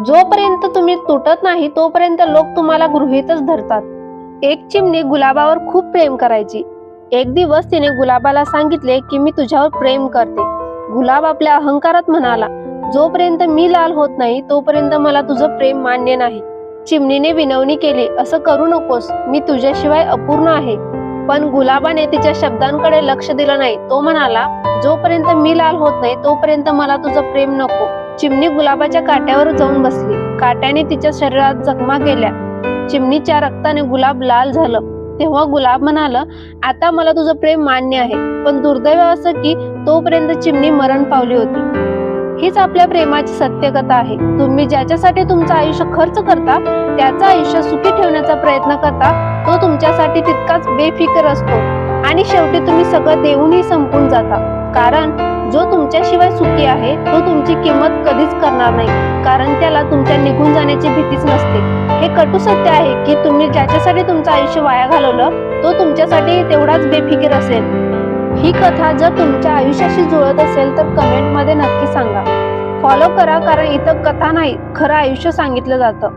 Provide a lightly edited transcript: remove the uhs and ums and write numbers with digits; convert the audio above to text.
जोपर्यंत तुम्ही तुटत नाही तोपर्यंत लोक तुम्हाला गृहीतच धरतात. एक चिमणी गुलाबावर खूप प्रेम करायची. एक दिवस तिने गुलाबाला सांगितले की मी तुझ्यावर प्रेम करते. गुलाब आपल्या अहंकारात म्हणाला, जोपर्यंत मी लाल होत नाही तोपर्यंत मला तुझं प्रेम मान्य नाही. चिमणीने विनवणी केली, असं करू नकोस, मी तुझ्याशिवाय अपूर्ण आहे. पण गुलाबाने तिच्या शब्दांकडे लक्ष दिलं नाही. तो म्हणाला, जोपर्यंत मी लाल होत नाही तोपर्यंत मला तुझं प्रेम नको. चिमणी गुलाबाच्या काट्यावर जाऊन बसली. काट्याने तिच्या शरीरात जखमा केल्या. चिमणीच्या रक्ताने गुलाब लाल झालं. तेव्हा गुलाब म्हणाला, आता मला तुझं प्रेम मान्य आहे. पण दुर्दैव असं की तोपर्यंत चिमणी मरण पावली होती. हीच आपल्या प्रेमाची सत्य कथा आहे. तुम्ही ज्याच्यासाठी तुमचं आयुष्य खर्च करता, त्याचं आयुष्य सुखी ठेवण्याचा प्रयत्न करता, तो तुमच्यासाठी तितकाच बेफिकर असतो. आणि शेवटी तुम्ही सगळं देऊनही संपून जाता. कारण जो तुमच्याशिवाय सुखी आहे तो तुमची किंमत कधीच करणार नाही, कारण त्याला तुमच्या निघून जाण्याची भीतीच नसते. हे कटू सत्य आहे की तुम्ही ज्याच्यासाठी तुमचं आयुष्य वाया घालवलं तो तुमच्यासाठी तेवढाच बेफिकीर असेल. ही कथा जर तुमच्या आयुष्याशी जुळत असेल तर कमेंट मध्ये नक्की सांगा. फॉलो करा, कारण इथं कथा नाही, खरं आयुष्य सांगितलं जातं.